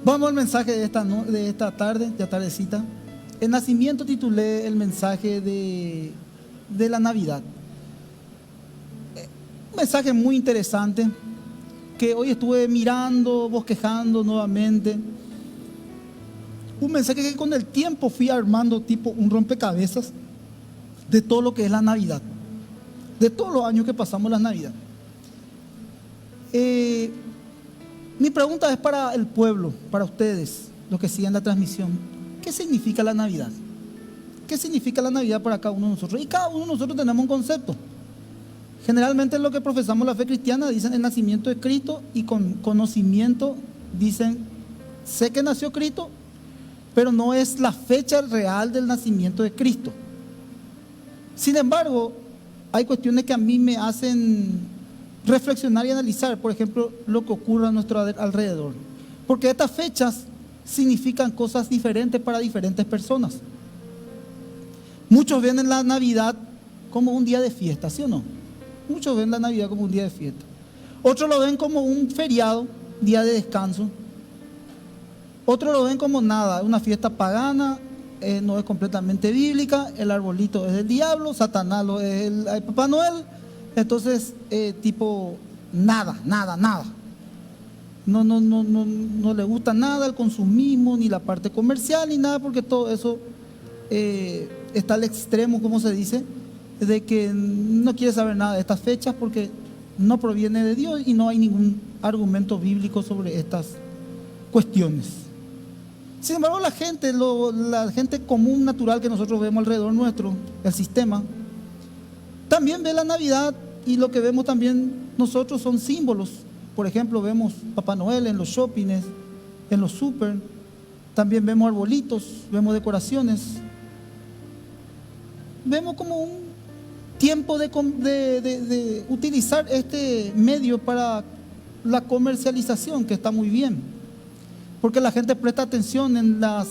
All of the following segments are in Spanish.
Vamos al mensaje de esta tarde, de tardecita. El nacimiento titulé el mensaje de la Navidad. Un mensaje muy interesante que hoy estuve mirando, bosquejando nuevamente. Un mensaje que con el tiempo fui armando tipo un rompecabezas de todo lo que es la Navidad, de todos los años que pasamos la Navidad. Mi pregunta es para el pueblo, para ustedes, los que siguen la transmisión. ¿Qué significa la Navidad? ¿Qué significa la Navidad para cada uno de nosotros? Y cada uno de nosotros tenemos un concepto. Generalmente en lo que profesamos la fe cristiana dicen el nacimiento de Cristo, y con conocimiento dicen, sé que nació Cristo, pero no es la fecha real del nacimiento de Cristo. Sin embargo, hay cuestiones que a mí me hacen reflexionar y analizar, por ejemplo, lo que ocurre a nuestro alrededor. Porque estas fechas significan cosas diferentes para diferentes personas. Muchos ven en la Navidad como un día de fiesta, ¿sí o no? Muchos ven la Navidad como un día de fiesta. Otros lo ven como un feriado, día de descanso. Otros lo ven como nada, una fiesta pagana, no es completamente bíblica, el arbolito es del diablo, Satanás lo es el Papá Noel. Entonces, tipo, nada. No le gusta nada el consumismo, ni la parte comercial, ni nada, porque todo eso está al extremo, como se dice, de que no quiere saber nada de estas fechas porque no proviene de Dios y no hay ningún argumento bíblico sobre estas cuestiones. Sin embargo, la gente común, natural que nosotros vemos alrededor nuestro, el sistema, también ve la Navidad, y lo que vemos también nosotros son símbolos. Por ejemplo, vemos Papá Noel en los shoppings, en los super, también vemos arbolitos, vemos decoraciones. Vemos como un tiempo de utilizar este medio para la comercialización, que está muy bien, porque la gente presta atención en las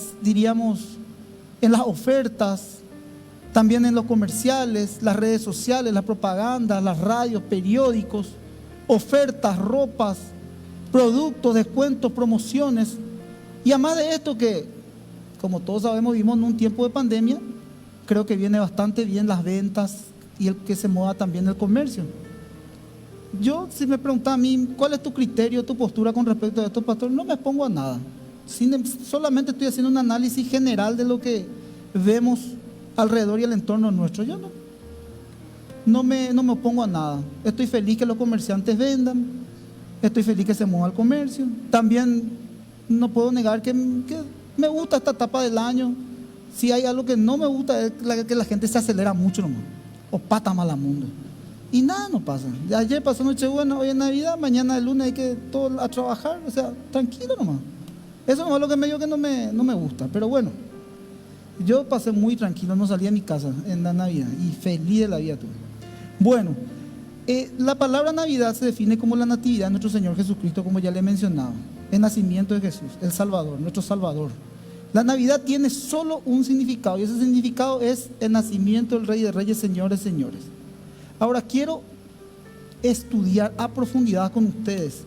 ofertas, también en los comerciales, las redes sociales, la propaganda, las radios, periódicos, ofertas, ropas, productos, descuentos, promociones. Y además de esto, que como todos sabemos vivimos en un tiempo de pandemia, creo que viene bastante bien las ventas y el que se mueva también el comercio. Yo, si me preguntan a mí, ¿cuál es tu criterio, tu postura con respecto a esto, pastor? No me pongo a nada. Solamente estoy haciendo un análisis general de lo que vemos alrededor y el entorno nuestro. Yo no me opongo a nada. Estoy feliz que los comerciantes vendan, estoy feliz que se mueva el comercio. También no puedo negar que me gusta esta etapa del año. Si hay algo que no me gusta es que la gente se acelera mucho nomás, o pata malamundo, y nada no pasa. Ayer pasó Nochebuena, hoy es Navidad, mañana es lunes, hay que todo a trabajar, o sea, tranquilo nomás. Eso no es lo que me digo que no me gusta, pero bueno. Yo pasé muy tranquilo, no salí a mi casa en la Navidad y feliz de la vida tuve. Bueno, la palabra Navidad se define como la natividad de nuestro Señor Jesucristo, como ya le he mencionado, el nacimiento de Jesús, el Salvador, nuestro Salvador. La Navidad tiene solo un significado, y ese significado es el nacimiento del Rey de Reyes, Señores, Señores. Ahora quiero estudiar a profundidad con ustedes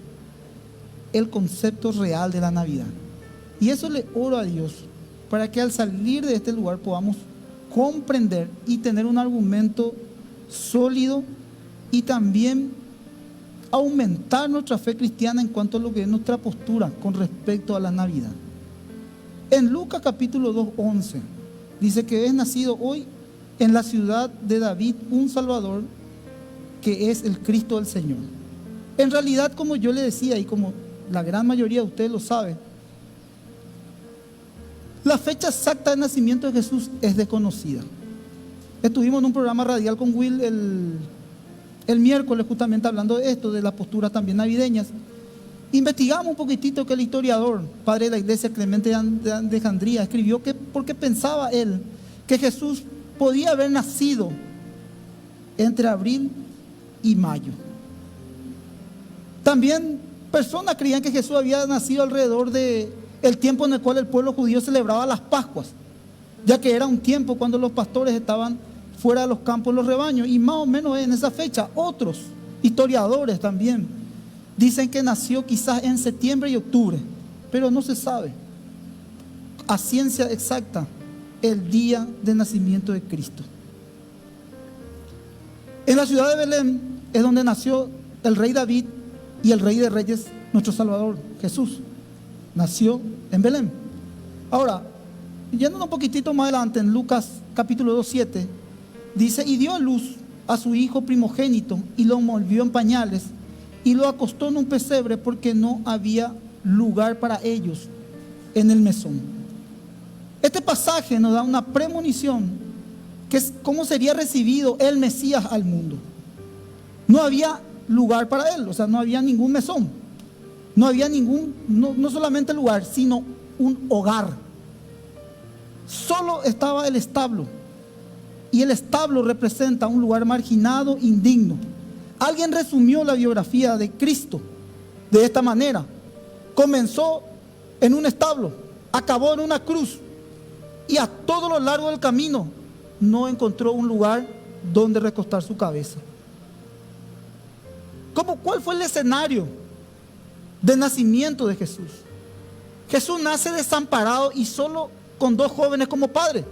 el concepto real de la Navidad. Y eso le oro a Dios, para que al salir de este lugar podamos comprender y tener un argumento sólido, y también aumentar nuestra fe cristiana en cuanto a lo que es nuestra postura con respecto a la Navidad. En Lucas capítulo 2:11 dice que es nacido hoy en la ciudad de David un Salvador, que es el Cristo del Señor. En realidad, como yo le decía y como la gran mayoría de ustedes lo saben, la fecha exacta de nacimiento de Jesús es desconocida. Estuvimos en un programa radial con Will el miércoles justamente hablando de esto, de las posturas también navideñas. Investigamos un poquitito que el historiador, padre de la iglesia, Clemente de Alejandría, escribió que porque pensaba él que Jesús podía haber nacido entre abril y mayo. También personas creían que Jesús había nacido alrededor de el tiempo en el cual el pueblo judío celebraba las Pascuas, ya que era un tiempo cuando los pastores estaban fuera de los campos, los rebaños, y más o menos en esa fecha. Otros historiadores también dicen que nació quizás en septiembre y octubre, pero no se sabe a ciencia exacta el día de nacimiento de Cristo. En la ciudad de Belén es donde nació el rey David y el rey de reyes, nuestro Salvador, Jesús. Nació en Belén. Ahora, yendo un poquitito más adelante, en Lucas capítulo 2:7, dice: y dio a luz a su hijo primogénito y lo envolvió en pañales y lo acostó en un pesebre porque no había lugar para ellos en el mesón. Este pasaje nos da una premonición que es cómo sería recibido el Mesías al mundo. No había lugar para él, o sea, no había ningún mesón, no había ningún, no solamente lugar, sino un hogar. Solo estaba el establo, y el establo representa un lugar marginado, indigno. Alguien resumió la biografía de Cristo de esta manera: comenzó en un establo, acabó en una cruz, y a todo lo largo del camino no encontró un lugar donde recostar su cabeza. ¿Cuál fue el escenario del nacimiento de Jesús? Jesús nace desamparado y solo con 2 jóvenes como padre.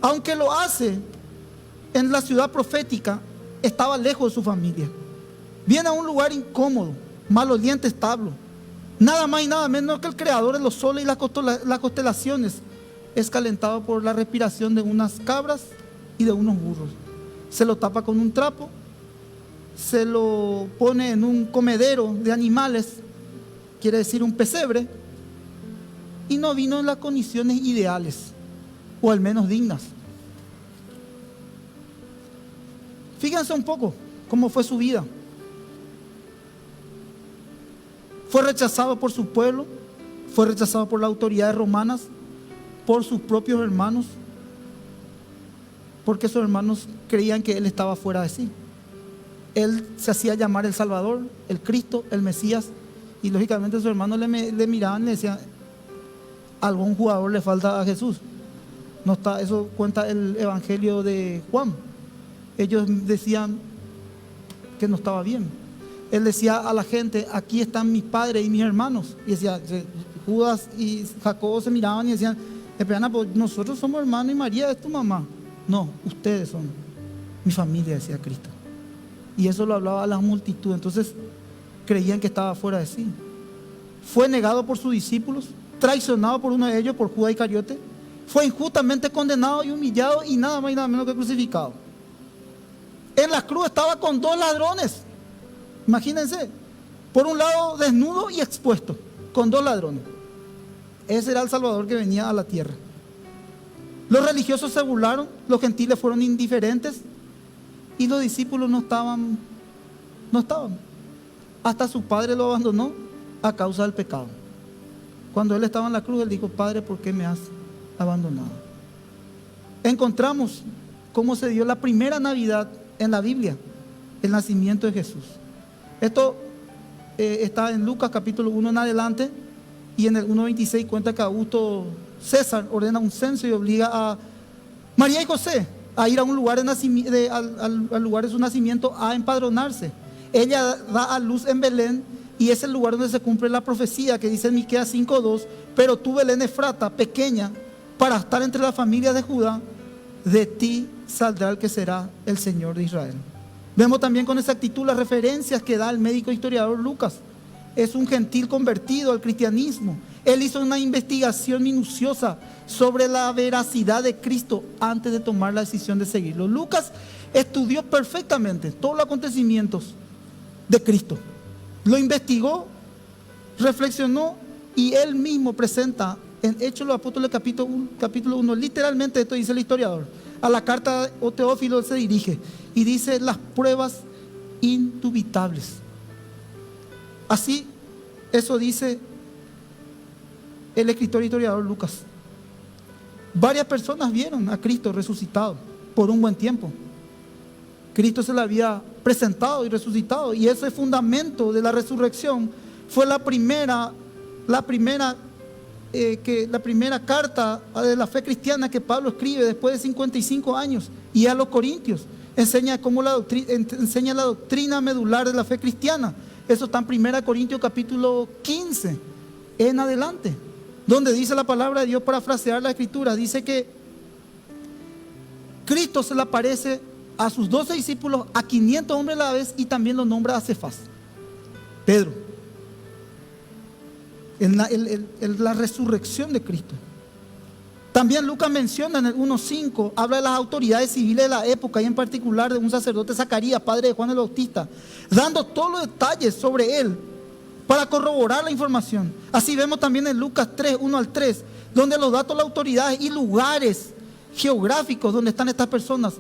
Aunque lo hace en la ciudad profética, estaba lejos de su familia. Viene a un lugar incómodo, maloliente establo. Nada más y nada menos que el creador de los soles y las constelaciones es calentado por la respiración de unas cabras y de unos burros. Se lo tapa con un trapo, se lo pone en un comedero de animales, quiere decir un pesebre, y no vino en las condiciones ideales, o al menos dignas. Fíjense un poco cómo fue su vida. Fue rechazado por su pueblo, fue rechazado por las autoridades romanas, por sus propios hermanos, porque sus hermanos creían que él estaba fuera de sí. Él se hacía llamar el Salvador, el Cristo, el Mesías, y lógicamente sus hermanos le miraban y le decían: algún jugador le falta a Jesús. No está, eso cuenta el Evangelio de Juan. Ellos decían que no estaba bien. Él decía a la gente: aquí están mis padres y mis hermanos. Y decía, Judas y Jacobo se miraban y decían: espera, pues nosotros somos hermanos y María es tu mamá. No, ustedes son mi familia, decía Cristo. Y eso lo hablaba a la multitud. Entonces creían que estaba fuera de sí. Fue negado por sus discípulos, traicionado por uno de ellos, por Judas Iscariote. Fue injustamente condenado y humillado, y nada más y nada menos que crucificado. En la cruz estaba con 2 ladrones. Imagínense, por un lado desnudo y expuesto, con 2 ladrones. Ese era el Salvador que venía a la tierra. Los religiosos se burlaron, los gentiles fueron indiferentes, y los discípulos no estaban. Hasta su padre lo abandonó a causa del pecado. Cuando él estaba en la cruz, él dijo: Padre, ¿por qué me has abandonado? Encontramos cómo se dio la primera Navidad en la Biblia, el nacimiento de Jesús. Esto está en Lucas capítulo 1 en adelante, y en el 1:26 cuenta que Augusto César ordena un censo y obliga a María y José a ir a un lugar al lugar de su nacimiento a empadronarse. Ella da a luz en Belén, y es el lugar donde se cumple la profecía que dice en Miqueas 5:2: pero tú, Belén Efrata, pequeña para estar entre las familias de Judá, de ti saldrá el que será el Señor de Israel. Vemos también con exactitud las referencias que da el médico historiador Lucas. Es un gentil convertido al cristianismo. Él hizo una investigación minuciosa sobre la veracidad de Cristo antes de tomar la decisión de seguirlo. Lucas estudió perfectamente todos los acontecimientos de Cristo. Lo investigó, reflexionó, y él mismo presenta en Hechos de los Apóstoles capítulo 1, literalmente esto dice el historiador. A la carta de Teófilo se dirige y dice: las pruebas indubitables. Así, eso dice el escritor y historiador Lucas. Varias personas vieron a Cristo resucitado por un buen tiempo. Cristo se le había presentado y resucitado, y ese fundamento de la resurrección fue la primera carta de la fe cristiana que Pablo escribe después de 55 años, y a los Corintios enseña la doctrina medular de la fe cristiana. Eso está en 1 Corintios capítulo 15. en adelante, donde dice la palabra de Dios, parafrasear la escritura, dice que Cristo se le aparece a sus 12 discípulos, a 500 hombres a la vez, y también lo nombra a Cefas, Pedro, en la resurrección de Cristo. También Lucas menciona en el 1:5, habla de las autoridades civiles de la época, y en particular de un sacerdote, Zacarías, padre de Juan el Bautista, dando todos los detalles sobre él para corroborar la información. Así vemos también en Lucas 3:1-3, donde los datos de las autoridades y lugares geográficos donde están estas personas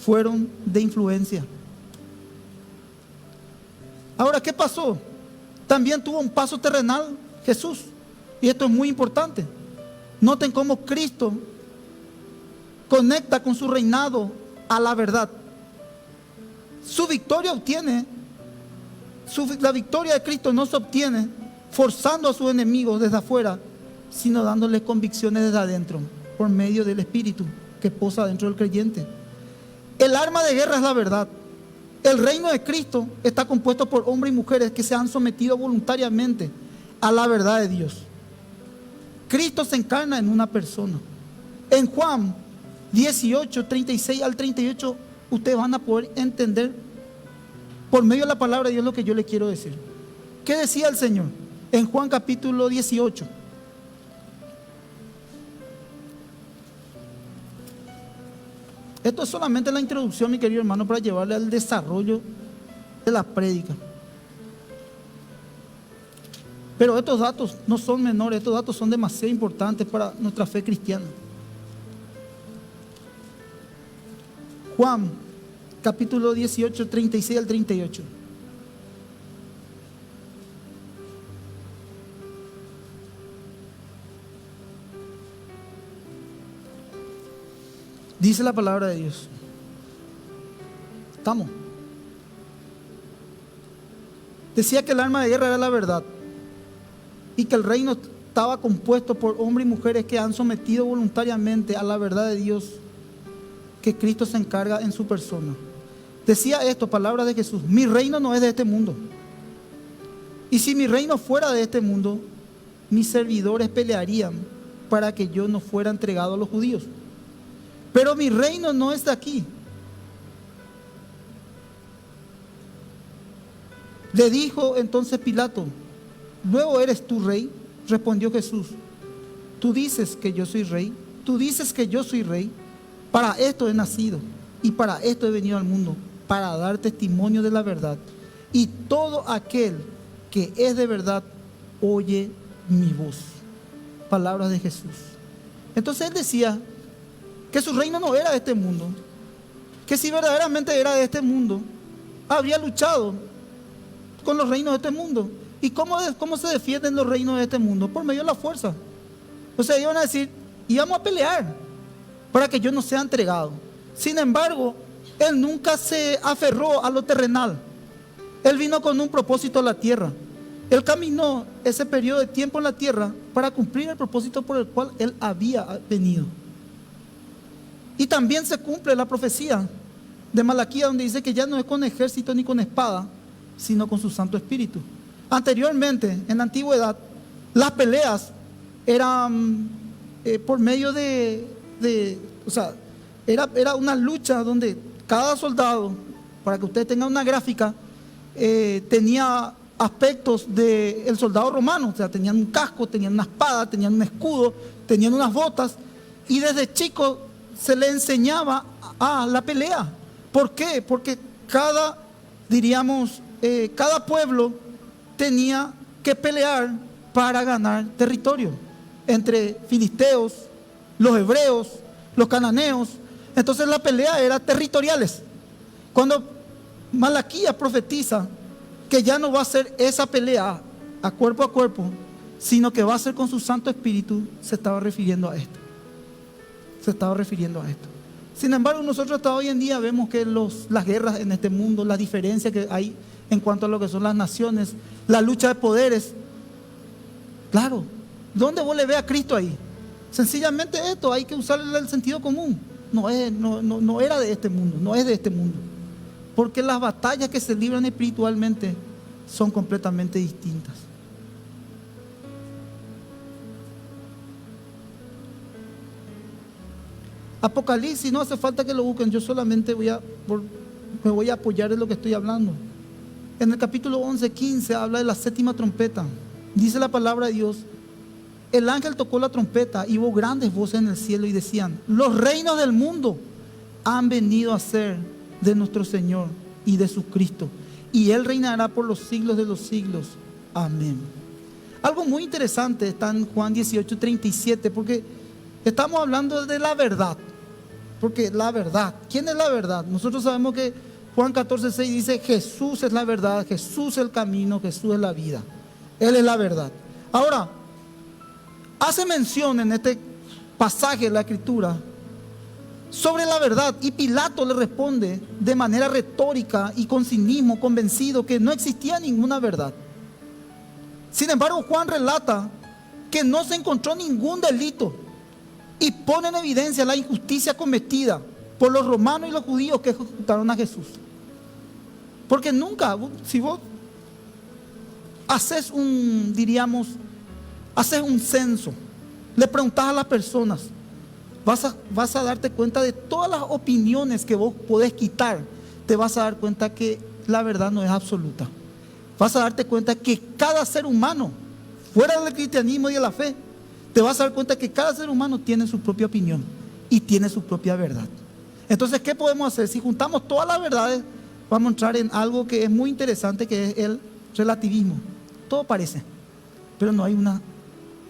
fueron de influencia. Ahora, ¿qué pasó? También tuvo un paso terrenal Jesús, y esto es muy importante. Noten cómo Cristo conecta con su reinado a la verdad. Su victoria la victoria de Cristo no se obtiene forzando a sus enemigos desde afuera, sino dándoles convicciones desde adentro, por medio del Espíritu que posa dentro del creyente. El arma de guerra es la verdad. El reino de Cristo está compuesto por hombres y mujeres que se han sometido voluntariamente a la verdad de Dios. Cristo se encarna en una persona. En Juan 18:36-38, ustedes van a poder entender por medio de la palabra de Dios lo que yo le quiero decir. ¿Qué decía el Señor en Juan capítulo 18? Esto es solamente la introducción, mi querido hermano, para llevarle al desarrollo de la prédica. Pero estos datos no son menores, estos datos son demasiado importantes para nuestra fe cristiana. Juan, capítulo 18, 36-38. Dice la palabra de Dios. ¿Estamos? Decía que el arma de guerra era la verdad, y que el reino estaba compuesto por hombres y mujeres que han sometido voluntariamente a la verdad de Dios, que Cristo se encarga en su persona. Decía esto, palabras de Jesús: mi reino no es de este mundo. Y si mi reino fuera de este mundo, mis servidores pelearían para que yo no fuera entregado a los judíos. Pero mi reino no es de aquí. Le dijo entonces Pilato: ¿luego eres tú rey? Respondió Jesús: tú dices que yo soy rey. Tú dices que yo soy rey. Para esto he nacido y para esto he venido al mundo, para dar testimonio de la verdad. Y todo aquel que es de verdad oye mi voz. Palabras de Jesús. Entonces él decía que su reino no era de este mundo, que si verdaderamente era de este mundo, habría luchado con los reinos de este mundo. ¿Y cómo se defienden los reinos de este mundo? Por medio de la fuerza. O sea, iban a decir: íbamos a pelear para que yo no sea entregado. Sin embargo, él nunca se aferró a lo terrenal. Él vino con un propósito a la tierra. Él caminó ese periodo de tiempo en la tierra para cumplir el propósito por el cual él había venido. Y también se cumple la profecía de Malaquías, donde dice que ya no es con ejército ni con espada, sino con su Santo Espíritu. Anteriormente, en la antigüedad, las peleas eran por medio era una lucha donde cada soldado, para que ustedes tengan una gráfica, tenía aspectos del soldado romano. O sea, tenían un casco, tenían una espada, tenían un escudo, tenían unas botas, y desde chico se le enseñaba a la pelea. ¿Por qué? Porque cada pueblo tenía que pelear para ganar territorio, entre filisteos, los hebreos, los cananeos. Entonces la pelea era territoriales. Cuando Malaquías profetiza que ya no va a ser esa pelea a cuerpo, sino que va a ser con su Santo Espíritu, se estaba refiriendo a esto. Sin embargo, nosotros hasta hoy en día vemos que las guerras en este mundo, las diferencias que hay en cuanto a lo que son las naciones, la lucha de poderes. Claro, ¿dónde vos le ves a Cristo ahí? Sencillamente esto, hay que usarle el sentido común. No era de este mundo, no es de este mundo. Porque las batallas que se libran espiritualmente son completamente distintas. Apocalipsis, no hace falta que lo busquen, yo solamente me voy a apoyar en lo que estoy hablando. En el capítulo 11, 15 habla de la séptima trompeta. Dice la palabra de Dios: el ángel tocó la trompeta y hubo grandes voces en el cielo y decían: los reinos del mundo han venido a ser de nuestro Señor y de su Cristo, y Él reinará por los siglos de los siglos. Amén. Algo muy interesante está en Juan 18:37, porque estamos hablando de la verdad. Porque la verdad, ¿quién es la verdad? Nosotros sabemos que Juan 14:6 dice: Jesús es la verdad, Jesús es el camino, Jesús es la vida. Él es la verdad. Ahora, hace mención en este pasaje de la Escritura sobre la verdad, y Pilato le responde de manera retórica y con cinismo, convencido que no existía ninguna verdad. Sin embargo, Juan relata que no se encontró ningún delito y pone en evidencia la injusticia cometida por los romanos y los judíos que ejecutaron a Jesús. Porque nunca, si vos haces haces un censo, le preguntás a las personas, vas a darte cuenta de todas las opiniones que vos podés quitar. Te vas a dar cuenta que la verdad no es absoluta. Vas a darte cuenta que cada ser humano, fuera del cristianismo y de la fe, te vas a dar cuenta que cada ser humano tiene su propia opinión y tiene su propia verdad. Entonces, ¿qué podemos hacer? Si juntamos todas las verdades, vamos a entrar en algo que es muy interesante, que es el relativismo. Todo parece, pero no hay una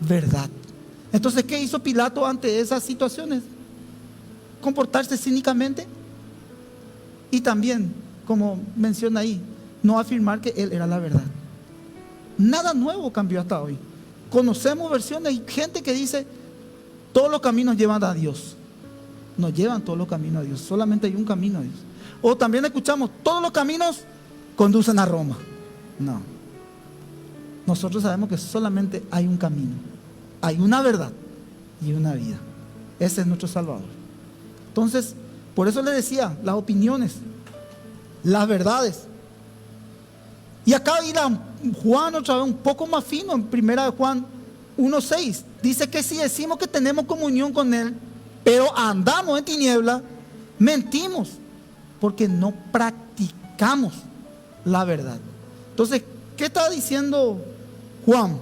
verdad. Entonces, ¿qué hizo Pilato ante esas situaciones? Comportarse cínicamente y también, como menciona ahí, no afirmar que él era la verdad. Nada nuevo cambió hasta hoy. Conocemos versiones y gente que dice: todos los caminos llevan a Dios. No llevan todos los caminos a Dios, solamente hay un camino a Dios. O también escuchamos: todos los caminos conducen a Roma. No. Nosotros sabemos que solamente hay un camino, hay una verdad y una vida. Ese es nuestro Salvador. Entonces, por eso le decía, las opiniones, las verdades. Y acá irá Juan otra vez un poco más fino, en 1 Juan 1:6. Dice que si decimos que tenemos comunión con Él, pero andamos en tinieblas, mentimos, porque no practicamos la verdad. Entonces, ¿qué está diciendo Juan?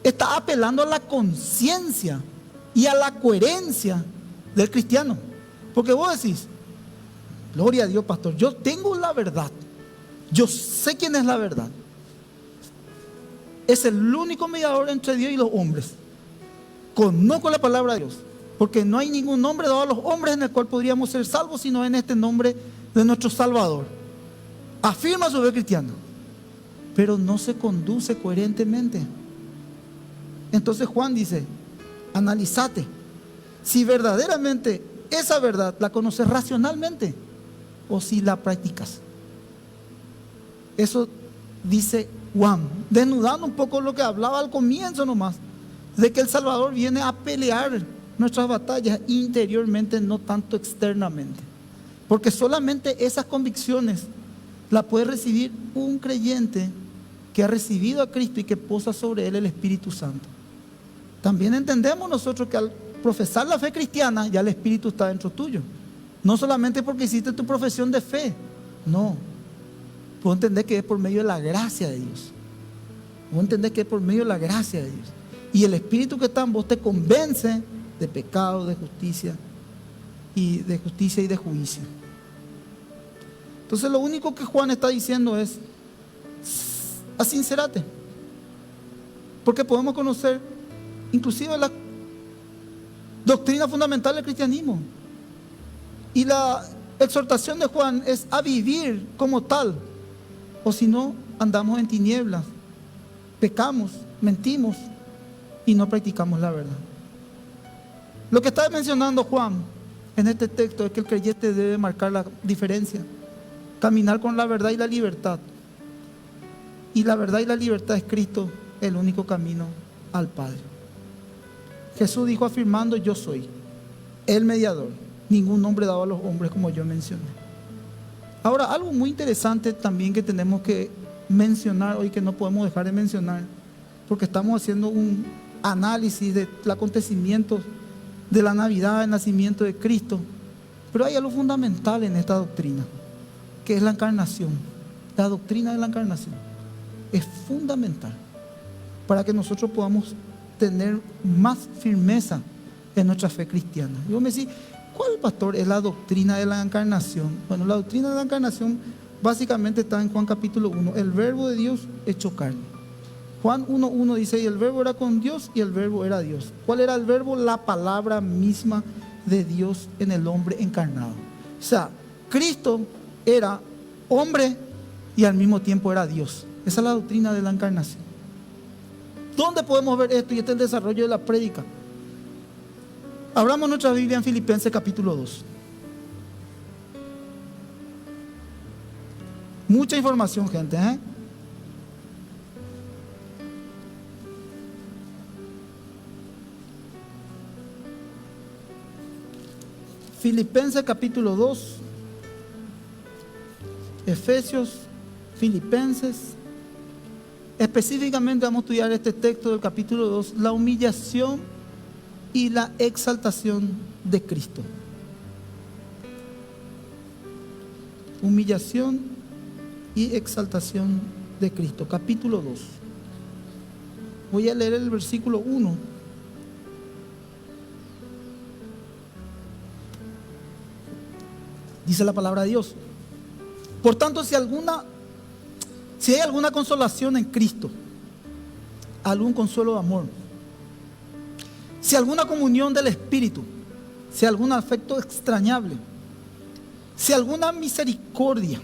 Está apelando a la conciencia y a la coherencia del cristiano. Porque vos decís: gloria a Dios, pastor, yo tengo la verdad, yo sé quién es la verdad. Es el único mediador entre Dios y los hombres. Conozco la palabra de Dios, porque no hay ningún nombre dado a los hombres en el cual podríamos ser salvos, sino en este nombre de nuestro Salvador. Afirma su fe cristiana, pero no se conduce coherentemente. Entonces Juan dice: analízate si verdaderamente esa verdad la conoces racionalmente o si la practicas. Eso dice Juan, desnudando un poco lo que hablaba al comienzo nomás, de que el Salvador viene a pelear nuestras batallas interiormente, no tanto externamente. Porque solamente esas convicciones las puede recibir un creyente que ha recibido a Cristo y que posa sobre él el Espíritu Santo. También entendemos nosotros que al profesar la fe cristiana, ya el Espíritu está dentro tuyo. No solamente porque hiciste tu profesión de fe, no. Puedo entender que es por medio de la gracia de Dios. Puedo entender que es por medio de la gracia de Dios. Y el Espíritu que está en vos te convence de pecado, de justicia y de juicio. Entonces lo único que Juan está diciendo es: asincérate. Porque podemos conocer inclusive la doctrina fundamental del cristianismo. Y la exhortación de Juan es a vivir como tal. O si no, andamos en tinieblas, pecamos, mentimos y no practicamos la verdad. Lo que está mencionando Juan en este texto es que el creyente debe marcar la diferencia, caminar con la verdad y la libertad. Y la verdad y la libertad es Cristo, el único camino al Padre. Jesús dijo afirmando: yo soy el mediador, ningún nombre dado a los hombres, como yo mencioné. Ahora, algo muy interesante también que tenemos que mencionar hoy, que no podemos dejar de mencionar, porque estamos haciendo un análisis de los acontecimientos de la Navidad, el nacimiento de Cristo. Pero hay algo fundamental en esta doctrina, que es la encarnación. La doctrina de la encarnación es fundamental para que nosotros podamos tener más firmeza en nuestra fe cristiana. Y vos me decís, ¿cuál, pastor, es la doctrina de la encarnación? Bueno, la doctrina de la encarnación básicamente está en Juan capítulo 1, el verbo de Dios hecho carne. Juan 1:1 dice, y el verbo era con Dios y el verbo era Dios. ¿Cuál era el verbo? La palabra misma de Dios en el hombre encarnado. O sea, Cristo era hombre y al mismo tiempo era Dios. Esa es la doctrina de la encarnación. ¿Dónde podemos ver esto? Y este es el desarrollo de la prédica. Abramos nuestra Biblia en Filipenses capítulo 2. Mucha información, gente, ¿eh? Filipenses capítulo 2, Efesios, Filipenses. Específicamente vamos a estudiar este texto del capítulo 2, la humillación y la exaltación de Cristo. Humillación y exaltación de Cristo, capítulo 2. Voy a leer el versículo 1. Dice la palabra de Dios. Por tanto, si hay alguna consolación en Cristo, algún consuelo de amor, si alguna comunión del Espíritu, si algún afecto extrañable, si alguna misericordia,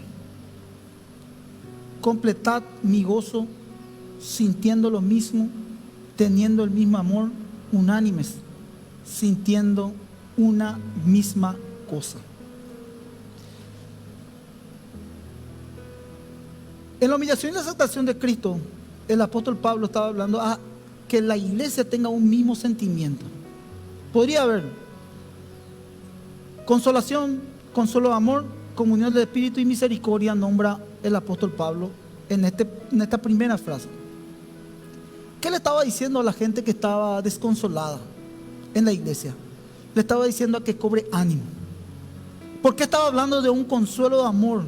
completad mi gozo, sintiendo lo mismo, teniendo el mismo amor, unánimes, sintiendo una misma cosa. En la humillación y la exaltación de Cristo, el apóstol Pablo estaba hablando a que la iglesia tenga un mismo sentimiento. Podría haber consolación, consuelo de amor, comunión del Espíritu y misericordia, nombra el apóstol Pablo en esta primera frase. ¿Qué le estaba diciendo a la gente que estaba desconsolada en la iglesia? Le estaba diciendo a que cobre ánimo. ¿Por qué estaba hablando de un consuelo de amor?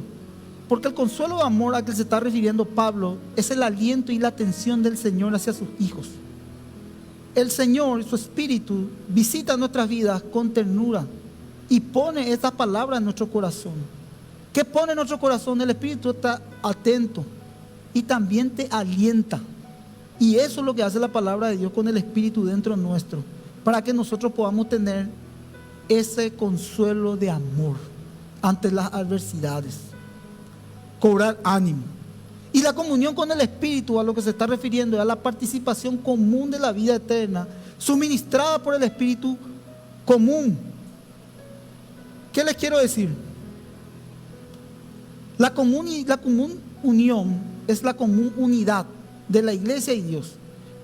Porque el consuelo de amor a que se está refiriendo Pablo es el aliento y la atención del Señor hacia sus hijos. El Señor, su Espíritu, visita nuestras vidas con ternura y pone esta palabra en nuestro corazón. ¿Qué pone en nuestro corazón? El Espíritu está atento y también te alienta. Y eso es lo que hace la palabra de Dios con el Espíritu dentro nuestro, para que nosotros podamos tener ese consuelo de amor ante las adversidades. Cobrar ánimo. Y la comunión con el Espíritu, a lo que se está refiriendo, es a la participación común de la vida eterna, suministrada por el Espíritu común. ¿Qué les quiero decir? La común unión es la común unidad de la iglesia y Dios.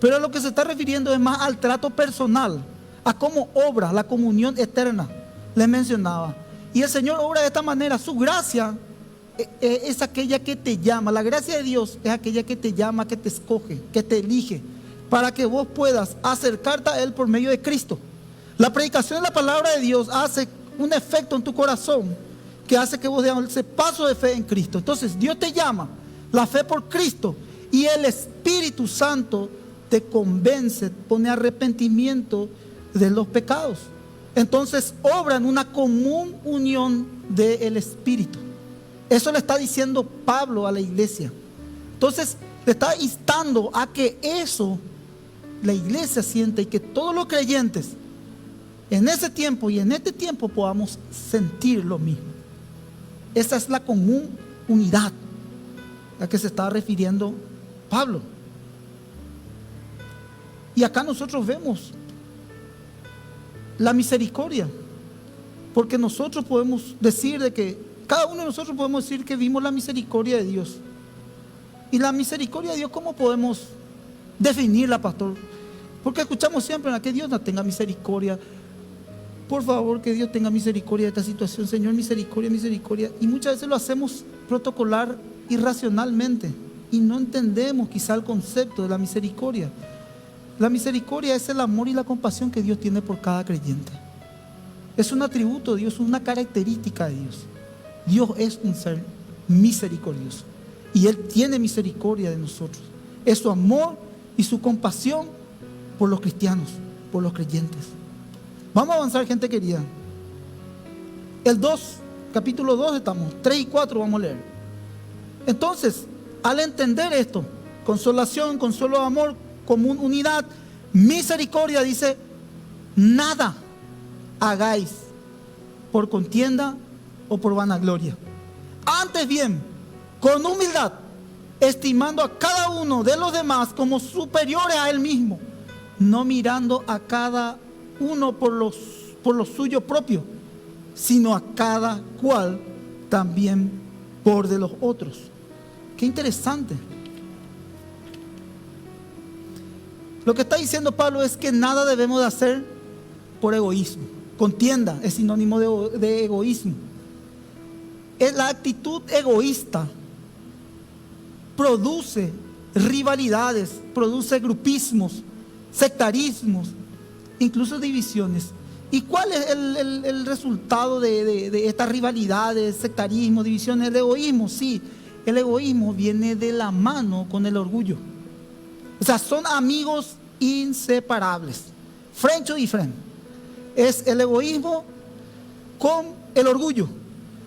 Pero a lo que se está refiriendo es más al trato personal, a cómo obra la comunión eterna. Les mencionaba. Y el Señor obra de esta manera. Su gracia es aquella que te llama. La gracia de Dios es aquella que te llama, que te escoge, que te elige, para que vos puedas acercarte a Él por medio de Cristo. La predicación de la palabra de Dios hace un efecto en tu corazón que hace que vos des ese paso de fe en Cristo. Entonces Dios te llama, la fe por Cristo, y el Espíritu Santo te convence, pone arrepentimiento de los pecados. Entonces obra en una común unión del Espíritu. Eso le está diciendo Pablo a la iglesia. Entonces le está instando a que eso la iglesia sienta y que todos los creyentes en ese tiempo y en este tiempo podamos sentir lo mismo. Esa es la común unidad a la que se está refiriendo Pablo. Y acá nosotros vemos la misericordia, porque nosotros podemos decir de que cada uno de nosotros podemos decir que vimos la misericordia de Dios. Y la misericordia de Dios, ¿cómo podemos definirla, pastor? Porque escuchamos siempre que Dios no tenga misericordia. Por favor, que Dios tenga misericordia de esta situación. Señor, misericordia, misericordia. Y muchas veces lo hacemos protocolar y racionalmente. Y no entendemos quizá el concepto de la misericordia. La misericordia es el amor y la compasión que Dios tiene por cada creyente. Es un atributo de Dios, una característica de Dios. Dios es un ser misericordioso y Él tiene misericordia de nosotros. Es su amor y su compasión por los cristianos, por los creyentes. Vamos a avanzar, gente querida. El 2, capítulo 2 estamos, 3 y 4 vamos a leer. Entonces, al entender esto, consolación, consuelo de amor, común unidad, misericordia, dice, nada hagáis por contienda o por vanagloria. Antes bien, con humildad, estimando a cada uno de los demás como superiores a él mismo, no mirando a cada uno por lo suyo propio, sino a cada cual también por de los otros. Qué interesante. Lo que está diciendo Pablo es que nada debemos de hacer por egoísmo. Contienda es sinónimo de egoísmo. Es la actitud egoísta. Produce rivalidades, produce grupismos, sectarismos, incluso divisiones. ¿Y cuál es el resultado de estas rivalidades, sectarismo, divisiones? El egoísmo, sí. El egoísmo viene de la mano con el orgullo. O sea, son amigos inseparables. Friend to friend. Es el egoísmo con el orgullo.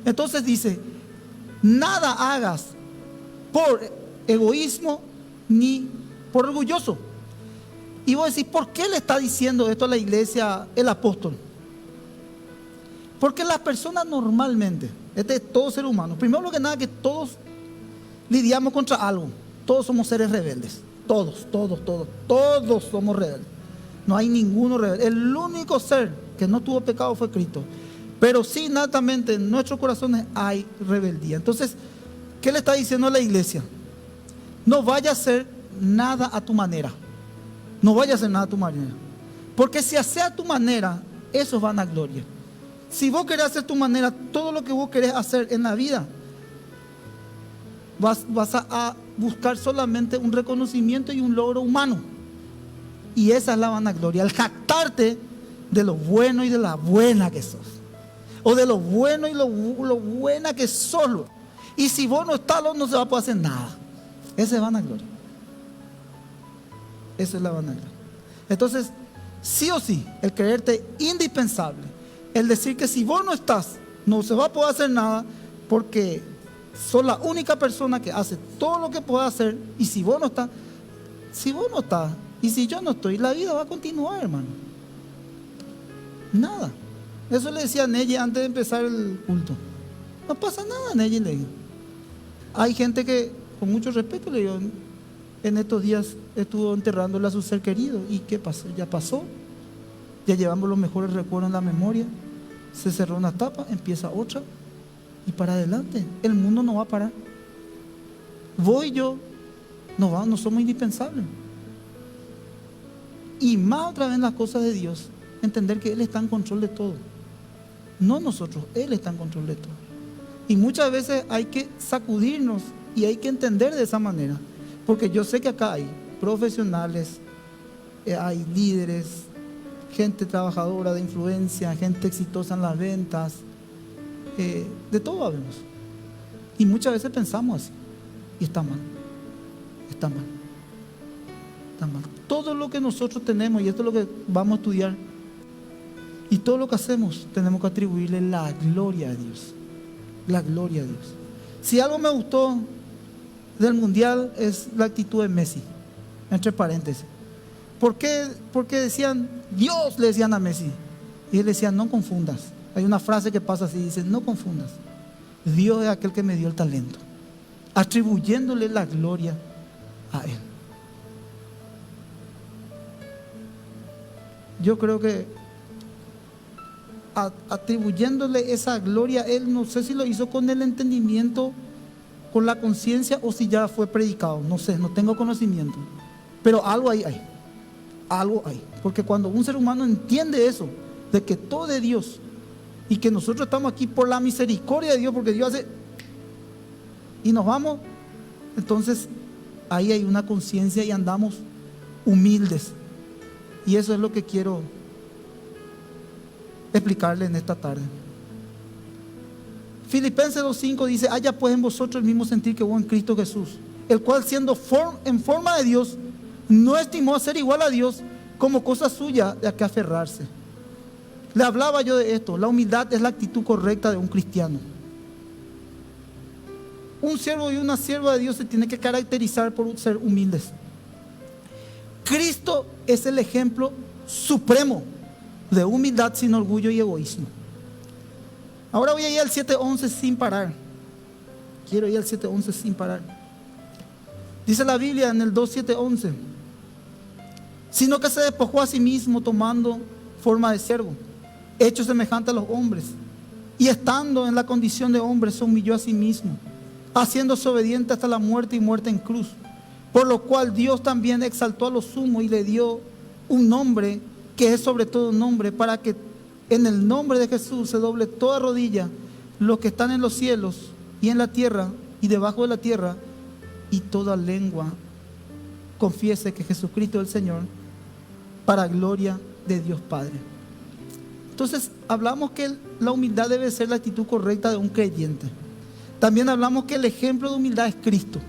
Entonces dice, nada hagas por egoísmo ni por orgulloso. Y vos decís, ¿por qué le está diciendo esto a la iglesia el apóstol? Porque las personas normalmente, este es todo ser humano, primero que nada que todos lidiamos contra algo. Todos somos seres rebeldes. Todos somos rebeldes. No hay ninguno rebelde. El único ser que no tuvo pecado fue Cristo. Pero sí, natamente en nuestros corazones hay rebeldía. Entonces, ¿qué le está diciendo a la iglesia? No vaya a hacer nada a tu manera. No vaya a hacer nada a tu manera. Porque si hace a tu manera, eso es vanagloria. Si vos querés hacer tu manera, todo lo que vos querés hacer en la vida, vas a buscar solamente un reconocimiento y un logro humano. Y esa es la vanagloria. El jactarte de lo bueno y de la buena que sos. O de lo bueno y lo buena que sos. Y si vos no estás, no se va a poder hacer nada. Esa es vanagloria. Esa es la vanagloria. Entonces, sí o sí, el creerte indispensable, el decir que si vos no estás, no se va a poder hacer nada, porque sos la única persona que hace todo lo que pueda hacer. Y si vos no estás, y si yo no estoy, la vida va a continuar, hermano. Nada. Eso le decía a Nelly antes de empezar el culto. No pasa nada, Nelly, le digo. Hay gente que, con mucho respeto, le digo, en estos días estuvo enterrándole a su ser querido. ¿Y qué pasó? Ya pasó. Ya llevamos los mejores recuerdos en la memoria. Se cerró una etapa, empieza otra. Y para adelante. El mundo no va a parar. Vos y yo no somos indispensables. Y más otra vez en las cosas de Dios, entender que Él está en control de todo. No nosotros, Él está en control de todo. Y muchas veces hay que sacudirnos y hay que entender de esa manera. Porque yo sé que acá hay profesionales, hay líderes, gente trabajadora de influencia, gente exitosa en las ventas, de todo habemos. Y muchas veces pensamos así. Y está mal. Está mal. Está mal. Todo lo que nosotros tenemos, y esto es lo que vamos a estudiar, y todo lo que hacemos, tenemos que atribuirle la gloria a Dios. La gloria a Dios. Si algo me gustó del mundial es la actitud de Messi, entre paréntesis. ¿Por qué? Porque decían, Dios, le decían a Messi. Y él decía, no confundas. Hay una frase que pasa así, dice, no confundas. Dios es aquel que me dio el talento, atribuyéndole la gloria a Él. Yo creo que atribuyéndole esa gloria a Él, no sé si lo hizo con el entendimiento, con la conciencia, o si ya fue predicado. No sé, no tengo conocimiento. Pero algo ahí hay. Algo hay. Porque cuando un ser humano entiende eso, de que todo es de Dios, y que nosotros estamos aquí por la misericordia de Dios, porque Dios hace y nos vamos, entonces ahí hay una conciencia y andamos humildes. Y eso es lo que quiero explicarle en esta tarde. Filipenses 2:5 dice: haya pues en vosotros el mismo sentir que hubo en Cristo Jesús, el cual siendo en forma de Dios, no estimó a ser igual a Dios como cosa suya de a que aferrarse. Le hablaba yo de esto. La humildad es la actitud correcta de un cristiano. Un siervo y una sierva de Dios se tiene que caracterizar por ser humildes. Cristo es el ejemplo supremo de humildad sin orgullo y egoísmo. Ahora voy a ir al 7:11 sin parar. Quiero ir al 7:11 sin parar. Dice la Biblia en el 2:7:11: sino que se despojó a sí mismo tomando forma de siervo, hecho semejante a los hombres, y estando en la condición de hombre se humilló a sí mismo, haciéndose obediente hasta la muerte y muerte en cruz. Por lo cual Dios también exaltó a lo sumo y le dio un nombre que es sobre todo nombre, para que en el nombre de Jesús se doble toda rodilla, los que están en los cielos y en la tierra y debajo de la tierra, y toda lengua confiese que Jesucristo es el Señor, para gloria de Dios Padre. Entonces hablamos que la humildad debe ser la actitud correcta de un creyente. También hablamos que el ejemplo de humildad es Cristo.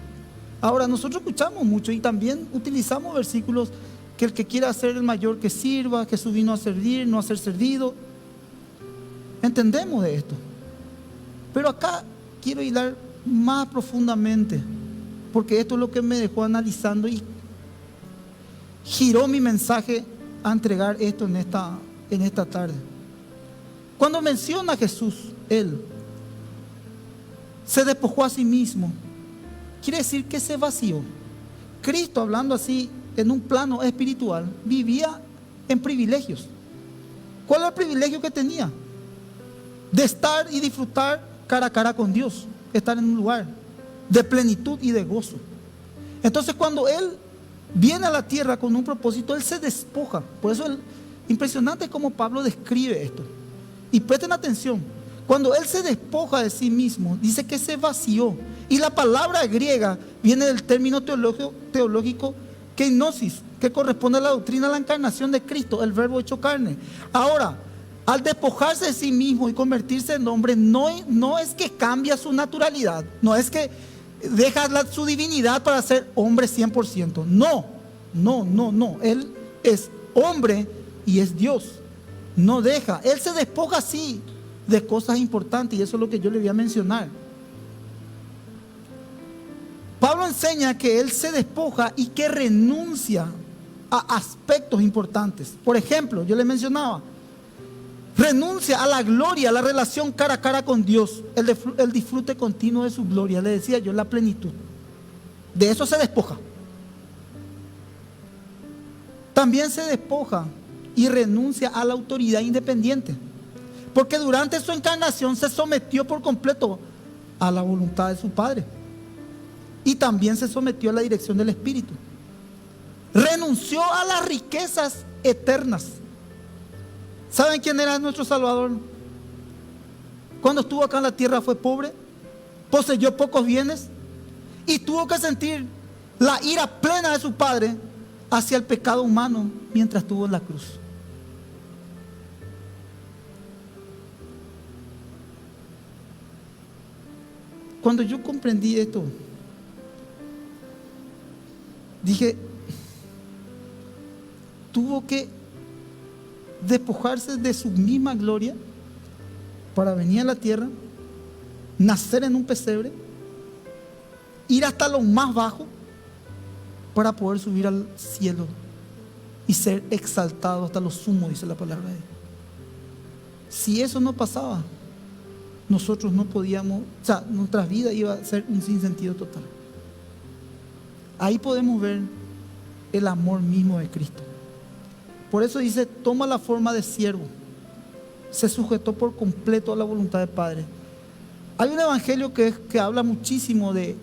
Ahora, nosotros escuchamos mucho y también utilizamos versículos que el que quiera ser el mayor que sirva, Jesús vino a servir, no a ser servido. Entendemos de esto. Pero acá quiero hilar más profundamente, porque esto es lo que me dejó analizando y giró mi mensaje a entregar esto en esta tarde. Cuando menciona a Jesús, Él se despojó a sí mismo, quiere decir que se vació. Cristo, hablando así en un plano espiritual, vivía en privilegios. ¿Cuál era el privilegio que tenía? De estar y disfrutar cara a cara con Dios, estar en un lugar de plenitud y de gozo. Entonces cuando Él viene a la tierra con un propósito, Él se despoja. Por eso es impresionante cómo Pablo describe esto. Y presten atención, cuando Él se despoja de sí mismo, dice que se vació. Y la palabra griega viene del término teológico kenosis, que corresponde a la doctrina de la encarnación de Cristo, el verbo hecho carne. Ahora, al despojarse de sí mismo y convertirse en hombre, no es que cambia su naturalidad, no es que deja su divinidad para ser hombre 100%. No. Él es hombre y es Dios. No deja. Él se despoja así de cosas importantes, y eso es lo que yo le voy a mencionar. Pablo enseña que Él se despoja y que renuncia a aspectos importantes. Por ejemplo, yo le mencionaba, renuncia a la gloria, a la relación cara a cara con Dios, el disfrute continuo de su gloria. Le decía yo, la plenitud. De eso se despoja. También se despoja y renuncia a la autoridad independiente, porque durante su encarnación se sometió por completo a la voluntad de su Padre, y también se sometió a la dirección del Espíritu. Renunció a las riquezas eternas. ¿Saben quién era nuestro Salvador? Cuando estuvo acá en la tierra fue pobre, poseyó pocos bienes y tuvo que sentir la ira plena de su Padre hacia el pecado humano mientras estuvo en la cruz. Cuando yo comprendí esto, dije, tuvo que despojarse de su misma gloria para venir a la tierra, nacer en un pesebre, ir hasta lo más bajo para poder subir al cielo y ser exaltado hasta lo sumo, dice la palabra de Dios. Si eso no pasaba, nosotros no podíamos, nuestra vida iba a ser un sinsentido total. Ahí podemos ver el amor mismo de Cristo. Por eso dice, toma la forma de siervo, se sujetó por completo a la voluntad del Padre. Hay un evangelio que habla muchísimo de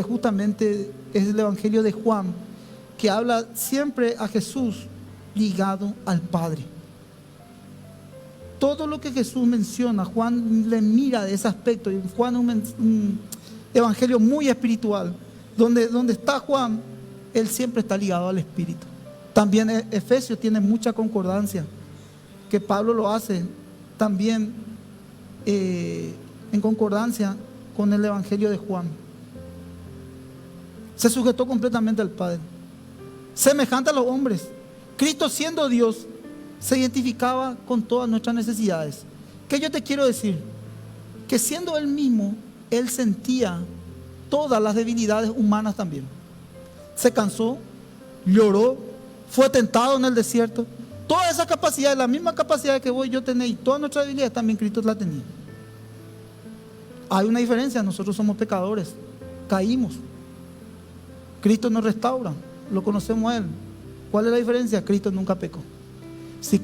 justamente, es el evangelio de Juan, que habla siempre a Jesús ligado al Padre. Todo lo que Jesús menciona, Juan le mira de ese aspecto. Y Juan es un evangelio muy espiritual. Donde está Juan, él siempre está ligado al Espíritu. También Efesios tiene mucha concordancia que Pablo lo hace también en concordancia con el Evangelio de Juan. Se sujetó completamente al Padre, semejante a los hombres. Cristo, siendo Dios, se identificaba con todas nuestras necesidades. ¿Qué yo te quiero decir? Que siendo Él mismo, Él sentía todas las debilidades humanas también. Se cansó, lloró, fue tentado en el desierto. Toda esa capacidad, la misma capacidad que vos y yo tenéis, todas nuestras debilidades también Cristo la tenía. Hay una diferencia, nosotros somos pecadores, caímos. Cristo nos restaura, lo conocemos a Él. ¿Cuál es la diferencia? Cristo nunca pecó. Si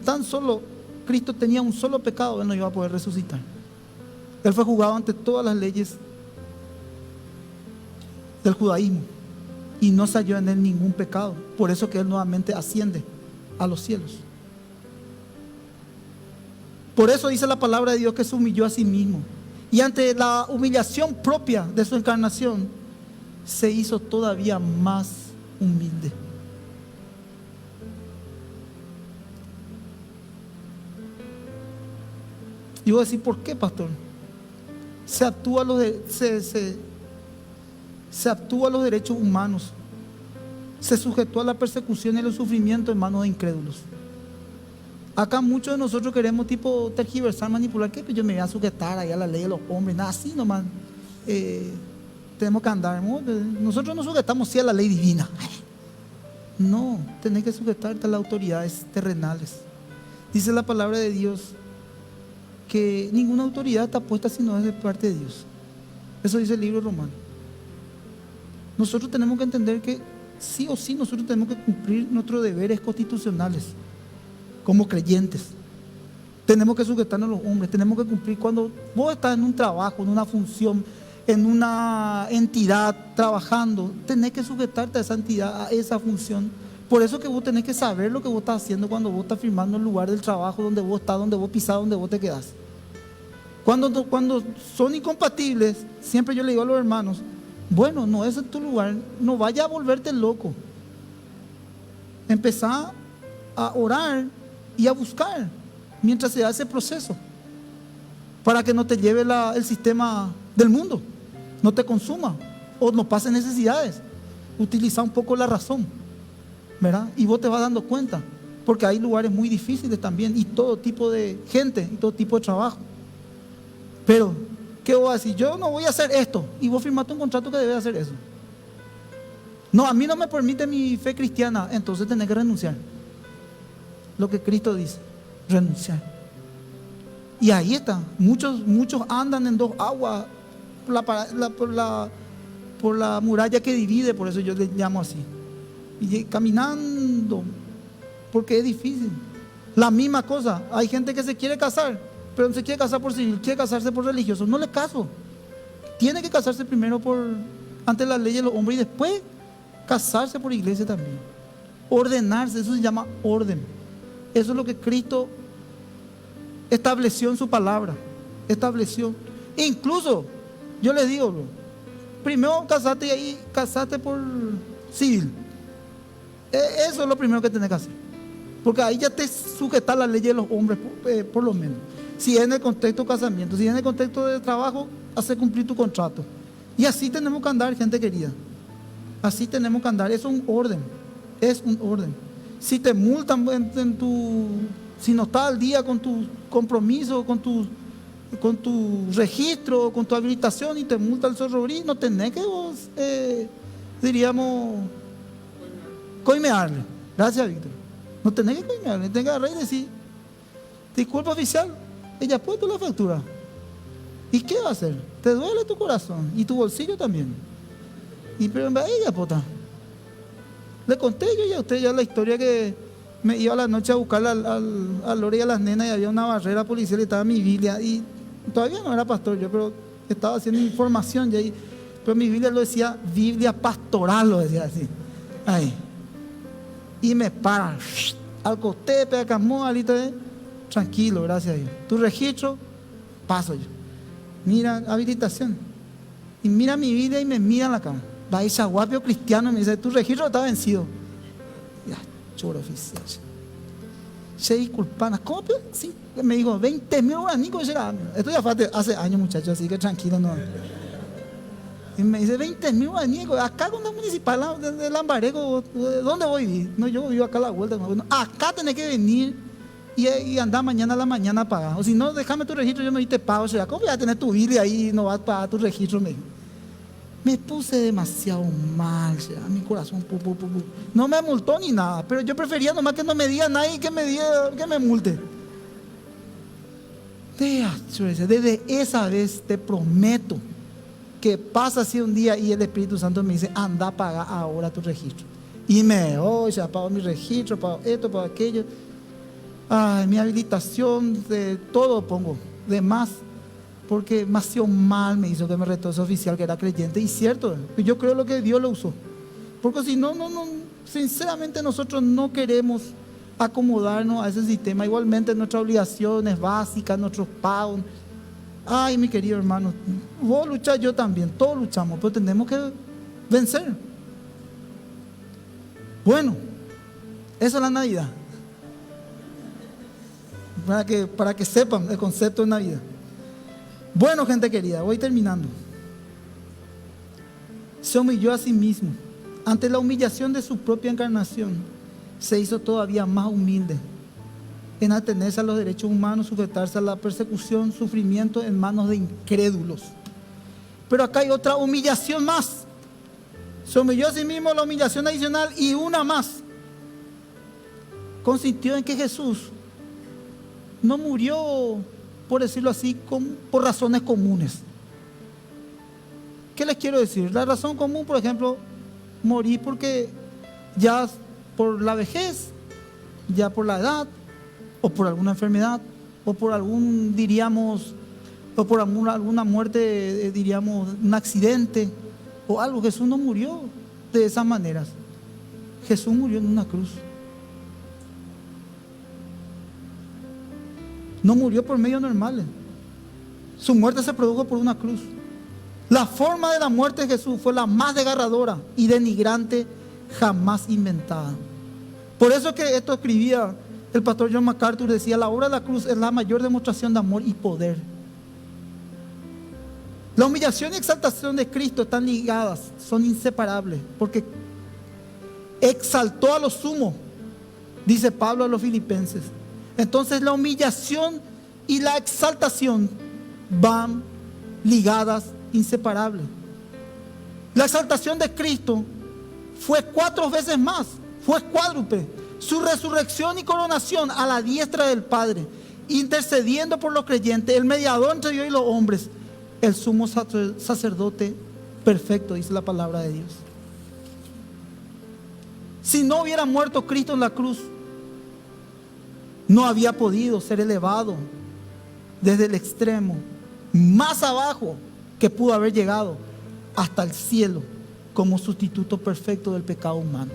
tan solo Cristo tenía un solo pecado, Él no iba a poder resucitar. Él fue juzgado ante todas las leyes del judaísmo y no se halló en Él ningún pecado. Por eso que Él nuevamente asciende a los cielos. Por eso dice la palabra de Dios que se humilló a sí mismo. Y ante la humillación propia de su encarnación, se hizo todavía más humilde. Y voy a decir, ¿por qué, pastor? Se actúa a los derechos humanos. Se sujetó a la persecución y el sufrimiento en manos de incrédulos. Acá muchos de nosotros queremos tipo tergiversar, manipular. ¿Qué? Pues yo me voy a sujetar ahí a la ley de los hombres. Nada, así nomás. Tenemos que andar. Nosotros nos sujetamos sí a la ley divina. No, tenés que sujetarte a las autoridades terrenales. Dice la palabra de Dios que ninguna autoridad está puesta si no es de parte de Dios. Eso dice el libro romano. Nosotros tenemos que entender que sí o sí nosotros tenemos que cumplir nuestros deberes constitucionales como creyentes. Tenemos que sujetarnos a los hombres, tenemos que cumplir. Cuando vos estás en un trabajo, en una función, en una entidad trabajando, tenés que sujetarte a esa entidad, a esa función. Por eso que vos tenés que saber lo que vos estás haciendo cuando vos estás firmando el lugar del trabajo, donde vos estás, donde vos pisás, donde vos te quedás. Cuando son incompatibles, siempre yo le digo a los hermanos, bueno, no es en tu lugar, no vaya a volverte loco. Empezá a orar y a buscar mientras se da ese proceso, para que no te lleve el sistema del mundo, no te consuma o no pase necesidades. Utiliza un poco la razón, ¿verdad? Y vos te vas dando cuenta, porque hay lugares muy difíciles también, y todo tipo de gente, y todo tipo de trabajo. Pero, ¿qué voy a decir? Yo no voy a hacer esto, y vos firmaste un contrato que debes hacer eso. No, a mí no me permite mi fe cristiana, entonces tenés que renunciar. Lo que Cristo dice, renunciar. Y ahí está, muchos andan en dos aguas por la muralla que divide, por eso yo le llamo así. Y caminando, porque es difícil. La misma cosa, hay gente que se quiere casar, pero no se quiere casar por civil, quiere casarse por religioso. No le caso. Tiene que casarse primero ante la ley de los hombres y después casarse por iglesia también. Ordenarse, eso se llama orden. Eso es lo que Cristo estableció en su palabra. Estableció. Incluso, yo les digo, bro, primero casate y ahí casate por civil. Eso es lo primero que tenés que hacer. Porque ahí ya te sujeta la ley de los hombres, por lo menos. Si es en el contexto de casamiento, si es en el contexto de trabajo, hace cumplir tu contrato. Y así tenemos que andar, gente querida. Así tenemos que andar. Es un orden. Es un orden. Si te multan si no estás al día con tu compromiso, con tu registro, con tu habilitación, y te multa el zorrorí, no tenés que vos, diríamos, coimearle. Gracias, Víctor. No tenés que coimearle, tenés que agarrar y decir, disculpa, oficial, ella ha puesto la factura. ¿Y qué va a hacer? Te duele tu corazón y tu bolsillo también. Y pero ella, pota. Le conté yo ya a usted ya la historia que me iba a la noche a buscar a Lore y a las nenas, y había una barrera policial y estaba mi Biblia, y todavía no era pastor yo, pero estaba haciendo información ya ahí, pero mi Biblia lo decía Biblia pastoral, lo decía así. Ahí. Y me paran al costepe, a Camón, tranquilo, gracias a Dios. Tu registro, paso yo. Mira, habilitación. Y mira mi Biblia y me mira la cama. Va a ir guapio cristiano y me dice, tu registro está vencido. Ya, choro oficial. che, disculpana, ¿cómo? Sí, me dijo, 20.000 guaraní, esto ya fue hace años, muchachos, así que tranquilo, no. Y me dice, 20.000 guaraní, acá con la municipal de Lambareco, ¿dónde voy a vivir? No, yo vivo acá a la vuelta. Bueno, acá tenés que venir y andar mañana a la mañana a pagar. O si no, déjame tu registro, yo me te pago. ¿Será? ¿Cómo voy a tener tu bill y ahí no vas a pagar tu registro? Me puse demasiado mal, ¿será? Mi corazón, no me multó ni nada, pero yo prefería nomás que no me diga nada y que me multe. Desde esa vez te prometo que pasa así un día y el Espíritu Santo me dice, anda a pagar ahora tu registro. Y ya pago mi registro, pago esto, pago aquello. Ay, mi habilitación, de todo pongo, de más, porque demasiado mal me hizo que me retó ese oficial que era creyente. Y cierto, yo creo lo que Dios lo usó. Porque si no, sinceramente nosotros no queremos acomodarnos a ese sistema. Igualmente nuestras obligaciones básicas, nuestros pagos. Ay, mi querido hermano, vos luchás, yo también, todos luchamos, pero tenemos que vencer. Bueno, eso es la Navidad. Para que sepan el concepto de Navidad. Bueno, gente querida, voy terminando. Se humilló a sí mismo. Ante la humillación de su propia encarnación, se hizo todavía más humilde en atenerse a los derechos humanos, sujetarse a la persecución, sufrimiento en manos de incrédulos. Pero acá hay otra humillación más. Se humilló a sí mismo, la humillación adicional, y una más. Consistió en que Jesús no murió, por decirlo así, por razones comunes. ¿Qué les quiero decir? La razón común, por ejemplo, morir porque ya por la vejez, ya por la edad, o por alguna enfermedad, o por algún, diríamos, o por alguna muerte, diríamos, un accidente, o algo. Jesús no murió de esas maneras. Jesús murió en una cruz. No murió por medios normales. Su muerte se produjo por una cruz. La forma de la muerte de Jesús fue la más desgarradora y denigrante jamás inventada. Por eso que esto escribía el pastor John MacArthur, decía, la obra de la cruz es la mayor demostración de amor y poder. La humillación y exaltación de Cristo están ligadas, son inseparables, porque exaltó a lo sumo, dice Pablo a los filipenses. Entonces la humillación y la exaltación van ligadas, inseparables. La exaltación de Cristo fue 4 veces más, fue cuádruple. Su resurrección y coronación a la diestra del Padre, intercediendo por los creyentes, el mediador entre Dios y los hombres, el sumo sacerdote perfecto, dice la palabra de Dios. Si no hubiera muerto Cristo en la cruz, no había podido ser elevado desde el extremo más abajo que pudo haber llegado hasta el cielo como sustituto perfecto del pecado humano.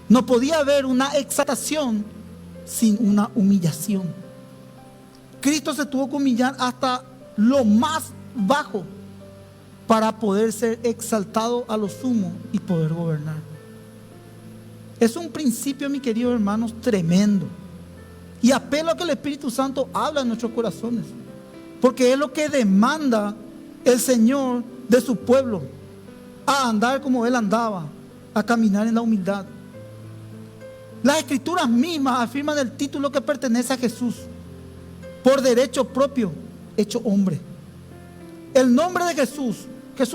No podía haber una exaltación sin una humillación. Cristo se tuvo que humillar hasta lo más bajo para poder ser exaltado a lo sumo y poder gobernar. Es un principio, mis queridos hermanos, tremendo. Y apelo a que el Espíritu Santo habla en nuestros corazones, porque es lo que demanda el Señor de su pueblo, a andar como Él andaba, a caminar en la humildad. Las Escrituras mismas afirman el título que pertenece a Jesús, por derecho propio, hecho hombre. El nombre de Jesús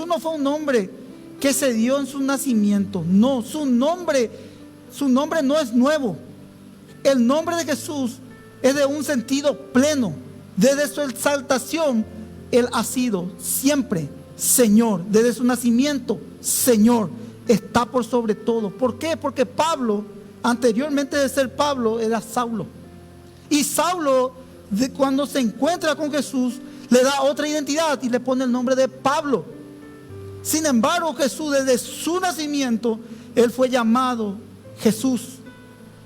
no fue un nombre que se dio en su nacimiento, no, su nombre no es nuevo. El nombre de Jesús es de un sentido pleno. Desde su exaltación, Él ha sido siempre Señor. Desde su nacimiento, Señor, está por sobre todo. ¿Por qué? Porque Pablo, anteriormente de ser Pablo, era Saulo. Y Saulo, cuando se encuentra con Jesús, le da otra identidad y le pone el nombre de Pablo. Sin embargo, Jesús, desde su nacimiento, Él fue llamado Jesús.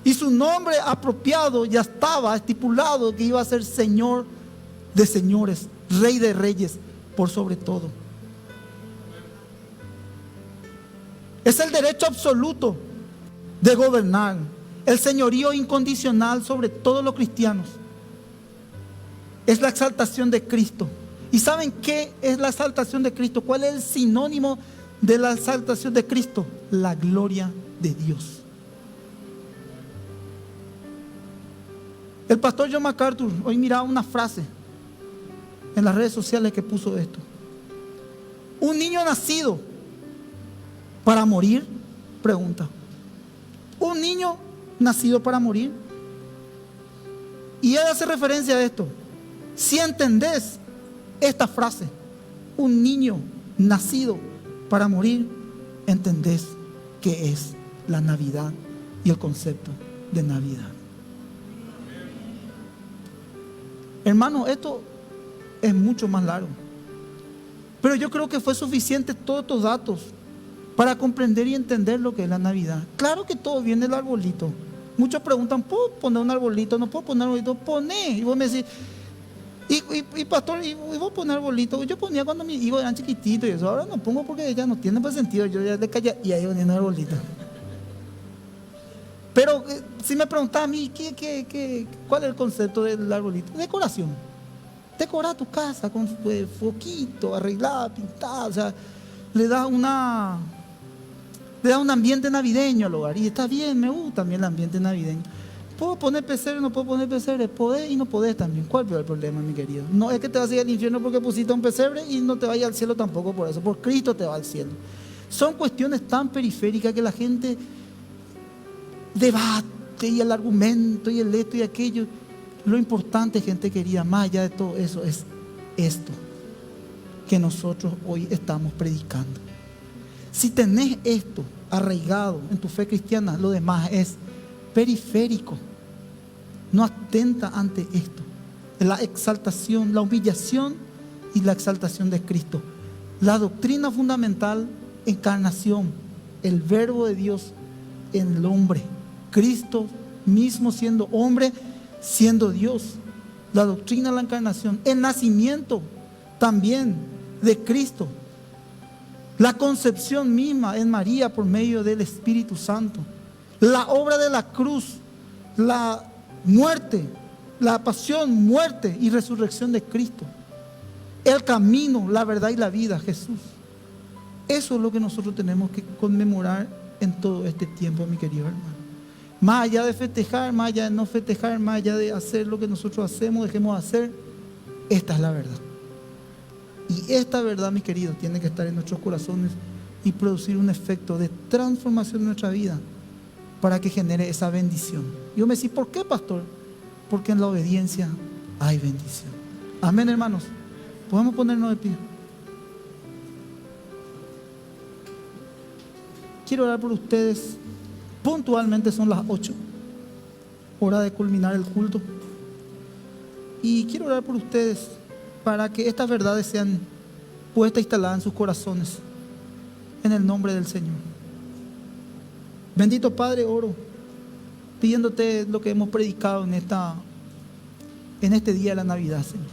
Y su nombre apropiado ya estaba estipulado, que iba a ser Señor de señores, Rey de reyes, por sobre todo. Es el derecho absoluto de gobernar. el señorío incondicional sobre todos los cristianos. Es la exaltación de Cristo. ¿Y saben qué es la exaltación de Cristo? ¿Cuál es el sinónimo de la exaltación de Cristo? La gloria de Dios. El pastor John MacArthur hoy miraba una frase en las redes sociales que puso esto: un niño nacido para morir, pregunta. Un niño nacido para morir. Y él hace referencia a esto. Si entendés esta frase, un niño nacido para morir, entendés qué es la Navidad y el concepto de Navidad. Hermano, esto es mucho más largo, pero yo creo que fue suficiente todos estos datos para comprender y entender lo que es la Navidad. Claro que todo viene del arbolito. Muchos preguntan: ¿puedo poner un arbolito? No puedo poner un arbolito. Poné. Y vos me decís: y pastor, ¿y vos poner arbolito? Yo ponía cuando mis hijos eran chiquititos y eso. Ahora no pongo porque ya no tiene pues sentido. Yo ya le callé y ahí ponía un arbolito. Pero si me preguntás a mí, ¿cuál es el concepto del arbolito? Decoración. Decorar tu casa con foquito, arreglada, pintada. O sea, le da un ambiente navideño al hogar. Y está bien, me gusta también el ambiente navideño. ¿Puedo poner pesebre? No puedo poner pesebre. Podés y no podés también. ¿Cuál es el problema, mi querido? No es que te vas a ir al infierno porque pusiste un pesebre y no te vayas al cielo tampoco por eso. Por Cristo te va al cielo. Son cuestiones tan periféricas que la gente debate y el argumento y el esto y aquello. Lo importante, gente querida, más allá de todo eso, es esto que nosotros hoy estamos predicando. Si tenés esto arraigado en tu fe cristiana, lo demás es periférico. No atenta ante esto. La exaltación, la humillación y la exaltación de Cristo. La doctrina fundamental, encarnación, el verbo de Dios en el hombre. Cristo mismo siendo hombre, siendo Dios. La doctrina de la encarnación, el nacimiento también de Cristo. La concepción misma en María por medio del Espíritu Santo. La obra de la cruz, la muerte, la pasión, muerte y resurrección de Cristo. El camino, la verdad y la vida, Jesús. Eso es lo que nosotros tenemos que conmemorar en todo este tiempo, mi querido hermano. Más allá de festejar, más allá de no festejar, más allá de hacer lo que nosotros hacemos, dejemos de hacer, esta es la verdad. Y esta verdad, mis queridos, tiene que estar en nuestros corazones y producir un efecto de transformación en nuestra vida para que genere esa bendición. Y yo me decía: ¿por qué, pastor? Porque en la obediencia hay bendición. Amén, hermanos. Podemos ponernos de pie. Quiero orar por ustedes. Puntualmente son las 8, hora de culminar el culto. Y quiero orar por ustedes para que estas verdades sean puestas e instaladas en sus corazones, en el nombre del Señor. Bendito Padre, oro pidiéndote lo que hemos predicado en este día de la Navidad, Señor.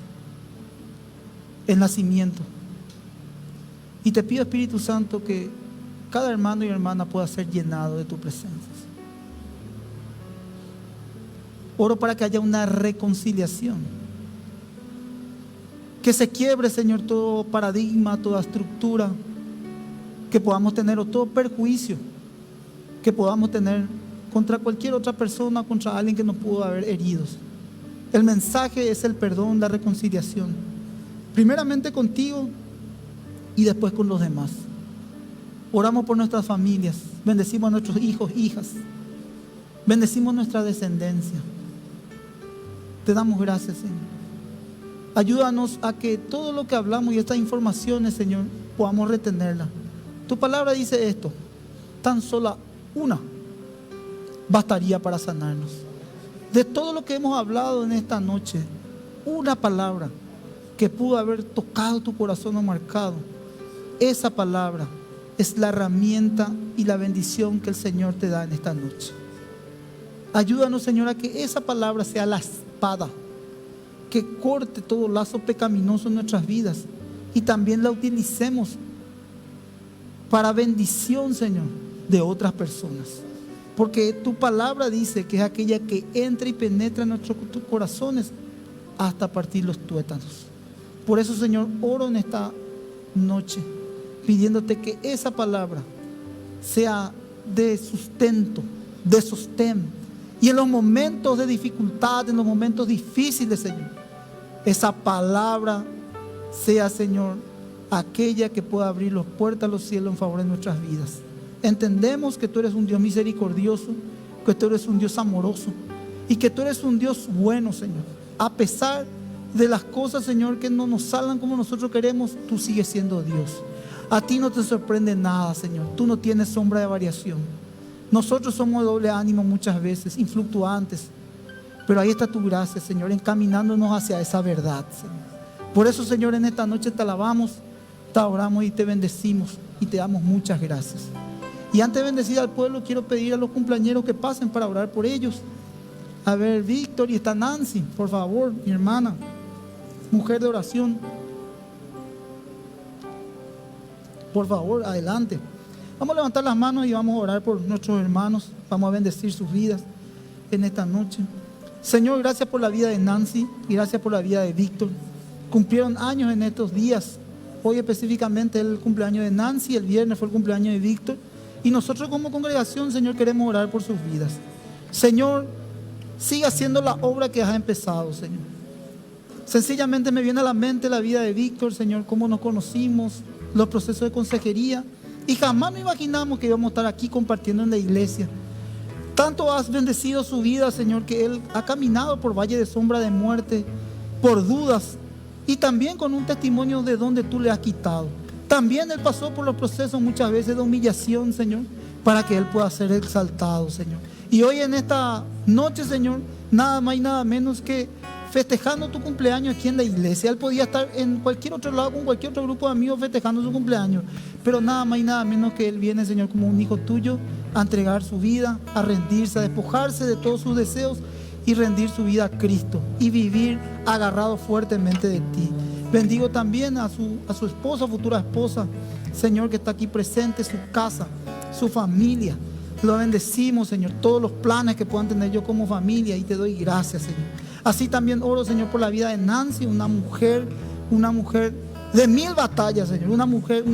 El nacimiento. Y te pido, Espíritu Santo, que cada hermano y hermana pueda ser llenado de tu presencia. Oro para que haya una reconciliación. Que se quiebre, Señor, todo paradigma, toda estructura que podamos tener, o todo perjuicio que podamos tener contra cualquier otra persona, contra alguien que nos pudo haber herido. El mensaje es el perdón, la reconciliación. Primeramente contigo y después con los demás. Oramos por nuestras familias, bendecimos a nuestros hijos, hijas, bendecimos nuestra descendencia. Te damos gracias, Señor. Ayúdanos a que todo lo que hablamos y estas informaciones, Señor, podamos retenerlas. Tu palabra dice esto: tan sola una bastaría para sanarnos. De todo lo que hemos hablado en esta noche, una palabra que pudo haber tocado tu corazón o marcado, esa palabra es la herramienta y la bendición que el Señor te da en esta noche. Ayúdanos, Señor, a que esa palabra sea la espada que corte todo lazo pecaminoso en nuestras vidas y también la utilicemos para bendición, Señor, de otras personas. Porque tu palabra dice que es aquella que entra y penetra en nuestros corazones hasta partir los tuétanos. Por eso, Señor, oro en esta noche, pidiéndote que esa palabra sea de sustento, de sostén. Y en los momentos de dificultad, en los momentos difíciles, Señor, esa palabra sea, Señor, aquella que pueda abrir las puertas a los cielos en favor de nuestras vidas. Entendemos que tú eres un Dios misericordioso, que tú eres un Dios amoroso y que tú eres un Dios bueno, Señor. A pesar de las cosas, Señor, que no nos salgan como nosotros queremos, tú sigues siendo Dios. A ti no te sorprende nada, Señor. Tú no tienes sombra de variación. Nosotros somos de doble ánimo muchas veces, influctuantes. Pero ahí está tu gracia, Señor, encaminándonos hacia esa verdad, Señor. Por eso, Señor, en esta noche te alabamos, te adoramos y te bendecimos y te damos muchas gracias. Y antes de bendecir al pueblo, quiero pedir a los cumpleañeros que pasen para orar por ellos. A ver, Víctor, y está Nancy, por favor, mi hermana, mujer de oración. Por favor, adelante. Vamos a levantar las manos y vamos a orar por nuestros hermanos. Vamos a bendecir sus vidas en esta noche. Señor, gracias por la vida de Nancy y gracias por la vida de Víctor. Cumplieron años en estos días. Hoy específicamente es el cumpleaños de Nancy, el viernes fue el cumpleaños de Víctor. Y nosotros como congregación, Señor, queremos orar por sus vidas. Señor, siga haciendo la obra que has empezado, Señor. Sencillamente me viene a la mente la vida de Víctor, Señor, cómo nos conocimos, los procesos de consejería. Y jamás nos imaginamos que íbamos a estar aquí compartiendo en la iglesia. Tanto has bendecido su vida, Señor, que él ha caminado por valle de sombra de muerte, por dudas, y también con un testimonio de donde tú le has quitado. También él pasó por los procesos muchas veces de humillación, Señor, para que él pueda ser exaltado, Señor. Y hoy en esta noche, Señor, nada más y nada menos que festejando tu cumpleaños aquí en la iglesia. Él podía estar en cualquier otro lado con cualquier otro grupo de amigos festejando su cumpleaños, pero nada más y nada menos que él viene, Señor, como un hijo tuyo a entregar su vida, a rendirse, a despojarse de todos sus deseos y rendir su vida a Cristo y vivir agarrado fuertemente de ti. Bendigo también a su esposa, futura esposa, Señor, que está aquí presente, su casa, su familia. Lo bendecimos, Señor, todos los planes que puedan tener yo como familia, y te doy gracias, Señor. Así también oro, Señor, por la vida de Nancy, una mujer de 1000 batallas, Señor, una mujer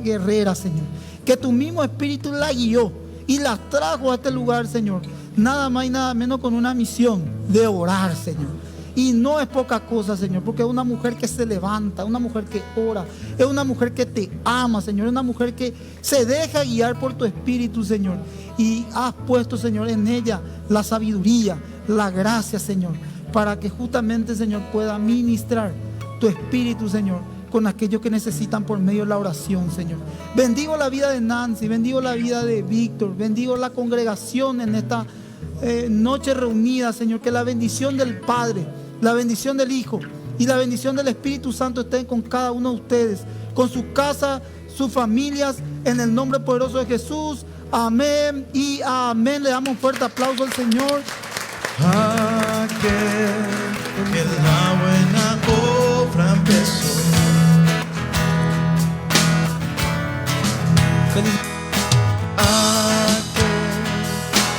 guerrera, Señor, que tu mismo espíritu la guió y la trajo a este lugar, Señor, nada más y nada menos con una misión de orar, Señor. Y no es poca cosa, Señor, porque es una mujer que se levanta, una mujer que ora, es una mujer que te ama, Señor, es una mujer que se deja guiar por tu espíritu, Señor. Y has puesto, Señor, en ella la sabiduría, la gracia, Señor, para que justamente, Señor, pueda ministrar tu espíritu, Señor, con aquellos que necesitan por medio de la oración, Señor. Bendigo la vida de Nancy, bendigo la vida de Víctor, bendigo la congregación en esta noche reunida, Señor. Que la bendición del Padre, la bendición del Hijo y la bendición del Espíritu Santo estén con cada uno de ustedes, con su casa, sus familias, en el nombre poderoso de Jesús. Amén y amén. Le damos un fuerte aplauso al Señor. Que la buena obra empezó.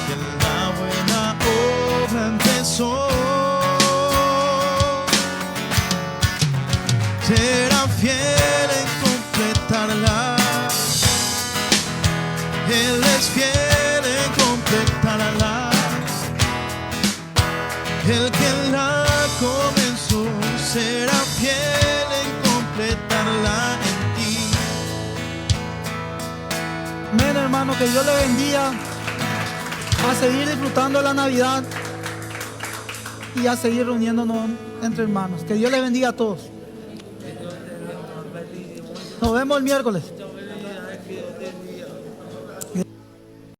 Que la buena obra empezó. Será fiel en completarla. Él es fiel en completarla. El que la comenzó será fiel en completarla en ti. Amén, hermano, que Dios le bendiga a seguir disfrutando de la Navidad y a seguir reuniéndonos entre hermanos. Que Dios le bendiga a todos. Nos vemos el miércoles.